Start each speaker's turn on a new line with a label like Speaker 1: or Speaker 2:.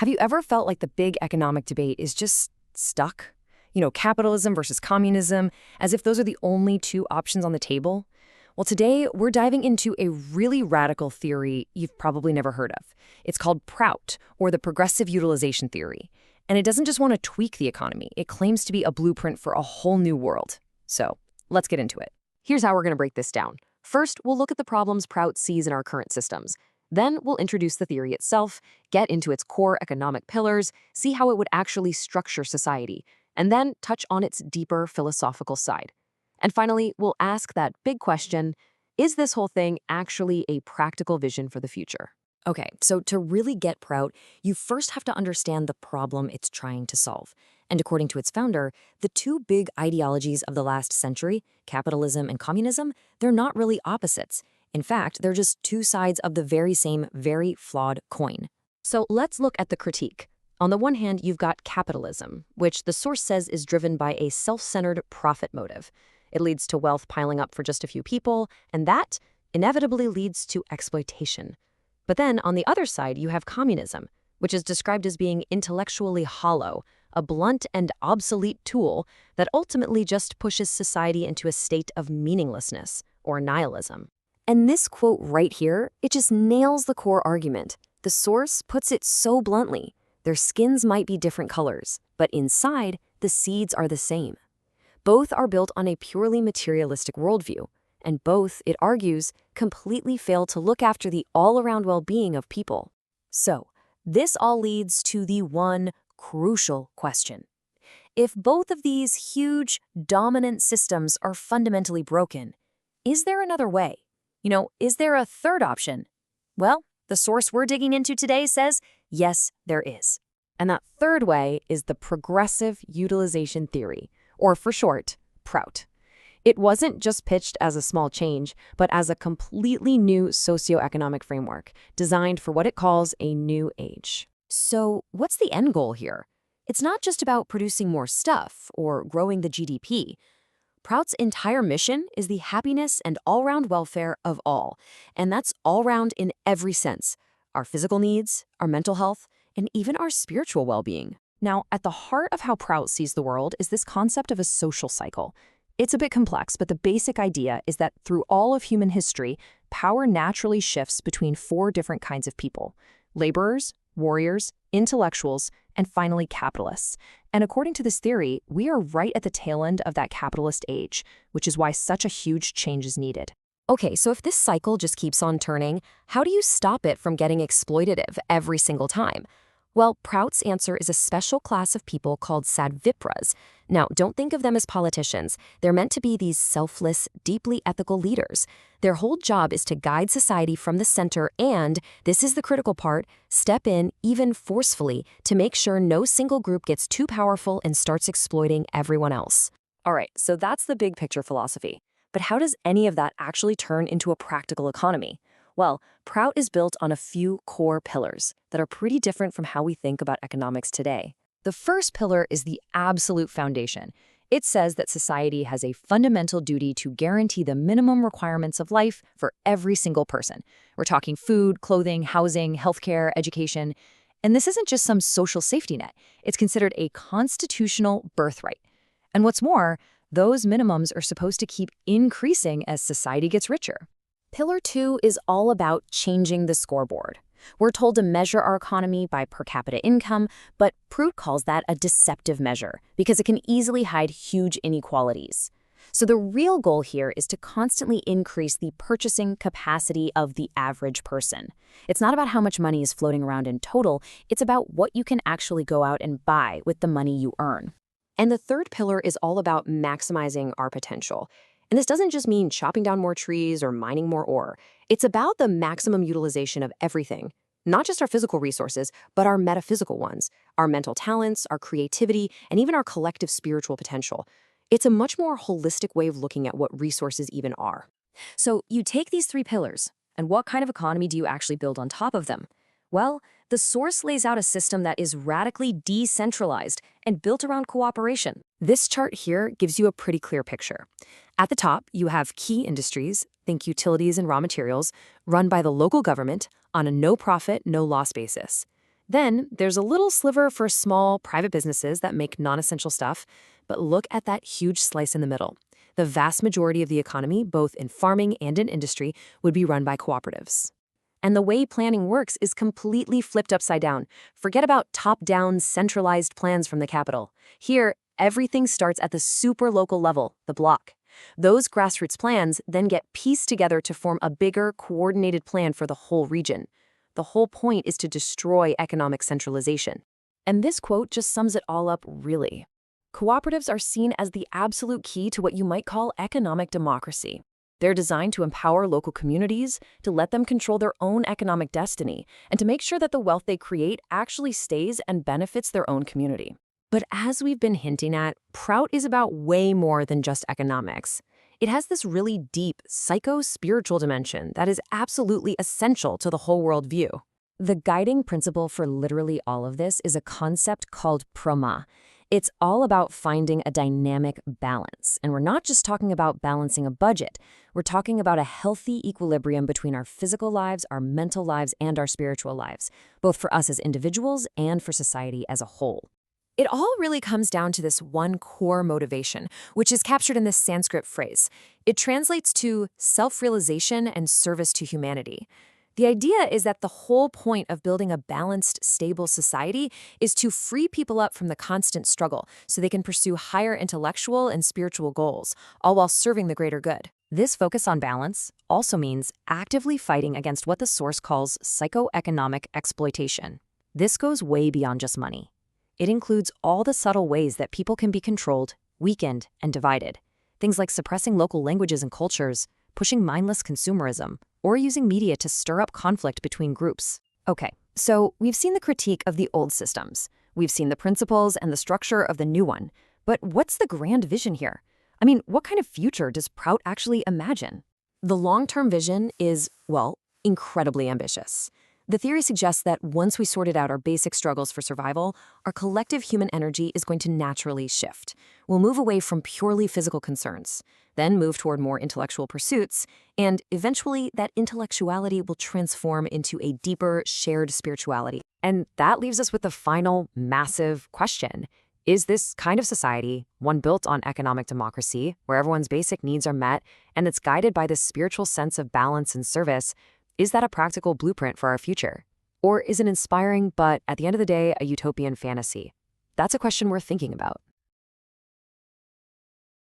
Speaker 1: Have you ever felt like the big economic debate is just stuck? Capitalism versus communism, as if those are the only two options on the table? Well, today we're diving into a really radical theory you've probably never heard of. It's called PROUT, or the Progressive Utilization Theory. And it doesn't just want to tweak the economy, it claims to be a blueprint for a whole new world. So, let's get into it.
Speaker 2: Here's how we're going to break this down. First, we'll look at the problems PROUT sees in our current systems. Then we'll introduce the theory itself, get into its core economic pillars, see how it would actually structure society, and then touch on its deeper philosophical side. And finally, we'll ask that big question, is this whole thing actually a practical vision for the future?
Speaker 1: Okay, so to really get PROUT, you first have to understand the problem it's trying to solve. And according to its founder, the two big ideologies of the last century, capitalism and communism, they're not really opposites. In fact, they're just two sides of the very same, very flawed coin. So let's look at the critique. On the one hand, you've got capitalism, which the source says is driven by a self-centered profit motive. It leads to wealth piling up for just a few people, and that inevitably leads to exploitation. But then, on the other side, you have communism, which is described as being intellectually hollow, a blunt and obsolete tool that ultimately just pushes society into a state of meaninglessness or nihilism. And this quote right here, it just nails the core argument. The source puts it so bluntly. Their skins might be different colors, but inside, the seeds are the same. Both are built on a purely materialistic worldview, and both, it argues, completely fail to look after the all-around well-being of people. So, this all leads to the one crucial question. If both of these huge, dominant systems are fundamentally broken, is there another way? Is there a third option? Well, the source we're digging into today says, yes, there is. And that third way is the Progressive Utilization Theory, or for short, PROUT. It wasn't just pitched as a small change, but as a completely new socio-economic framework designed for what it calls a new age. So what's the end goal here? It's not just about producing more stuff or growing the GDP. PROUT's entire mission is the happiness and all-round welfare of all, and that's all-round in every sense: our physical needs, our mental health, and even our spiritual well-being. Now, at the heart of how PROUT sees the world is this concept of a social cycle. It's a bit complex, but the basic idea is that through all of human history, power naturally shifts between four different kinds of people: laborers, warriors, intellectuals, and finally capitalists. And according to this theory, we are right at the tail end of that capitalist age, which is why such a huge change is needed. Okay, so if this cycle just keeps on turning, how do you stop it from getting exploitative every single time? Well, PROUT's answer is a special class of people called sadvipras. Now, don't think of them as politicians. They're meant to be these selfless, deeply ethical leaders. Their whole job is to guide society from the center and, this is the critical part, step in, even forcefully, to make sure no single group gets too powerful and starts exploiting everyone else. All right, so that's the big picture philosophy. But how does any of that actually turn into a practical economy? Well, PROUT is built on a few core pillars that are pretty different from how we think about economics today. The first pillar is the absolute foundation. It says that society has a fundamental duty to guarantee the minimum requirements of life for every single person. We're talking food, clothing, housing, healthcare, education. And this isn't just some social safety net. It's considered a constitutional birthright. And what's more, those minimums are supposed to keep increasing as society gets richer. Pillar 2 is all about changing the scoreboard. We're told to measure our economy by per capita income, but PROUT calls that a deceptive measure because it can easily hide huge inequalities. So the real goal here is to constantly increase the purchasing capacity of the average person. It's not about how much money is floating around in total, it's about what you can actually go out and buy with the money you earn. And the third pillar is all about maximizing our potential. And this doesn't just mean chopping down more trees or mining more ore. It's about the maximum utilization of everything, not just our physical resources, but our metaphysical ones, our mental talents, our creativity, and even our collective spiritual potential. It's a much more holistic way of looking at what resources even are. So you take these three pillars, and what kind of economy do you actually build on top of them? Well, the source lays out a system that is radically decentralized and built around cooperation. This chart here gives you a pretty clear picture. At the top, you have key industries, think utilities and raw materials, run by the local government on a no-profit, no-loss basis.
Speaker 2: Then there's a little sliver for small private businesses that make non-essential stuff, but look at that huge slice in the middle. The vast majority of the economy, both in farming and in industry, would be run by cooperatives. And the way planning works is completely flipped upside down. Forget about top-down, centralized plans from the capital. Here, everything starts at the super local level, the block. Those grassroots plans then get pieced together to form a bigger, coordinated plan for the whole region. The whole point is to destroy economic centralization. And this quote just sums it all up really. Cooperatives are seen as the absolute key to what you might call economic democracy. They're designed to empower local communities, to let them control their own economic destiny, and to make sure that the wealth they create actually stays and benefits their own community. But as we've been hinting at, PROUT is about way more than just economics. It has this really deep psycho-spiritual dimension that is absolutely essential to the whole worldview. The guiding principle for literally all of this is a concept called Prama. It's all about finding a dynamic balance. And we're not just talking about balancing a budget. We're talking about a healthy equilibrium between our physical lives, our mental lives, and our spiritual lives, both for us as individuals and for society as a whole. It all really comes down to this one core motivation, which is captured in this Sanskrit phrase. It translates to self-realization and service to humanity. The idea is that the whole point of building a balanced, stable society is to free people up from the constant struggle so they can pursue higher intellectual and spiritual goals, all while serving the greater good. This focus on balance also means actively fighting against what the source calls socio-economic exploitation. This goes way beyond just money. It includes all the subtle ways that people can be controlled, weakened, and divided. Things like suppressing local languages and cultures, pushing mindless consumerism, or using media to stir up conflict between groups. Okay, so we've seen the critique of the old systems. We've seen the principles and the structure of the new one. But what's the grand vision here? I mean, what kind of future does PROUT actually imagine? The long-term vision is, well, incredibly ambitious. The theory suggests that once we sorted out our basic struggles for survival, our collective human energy is going to naturally shift. We'll move away from purely physical concerns, then move toward more intellectual pursuits, and eventually that intellectuality will transform into a deeper, shared spirituality. And that leaves us with the final, massive question. Is this kind of society, one built on economic democracy, where everyone's basic needs are met, and that's guided by this spiritual sense of balance and service, is that a practical blueprint for our future? Or is it inspiring, but at the end of the day, a utopian fantasy? That's a question worth thinking about.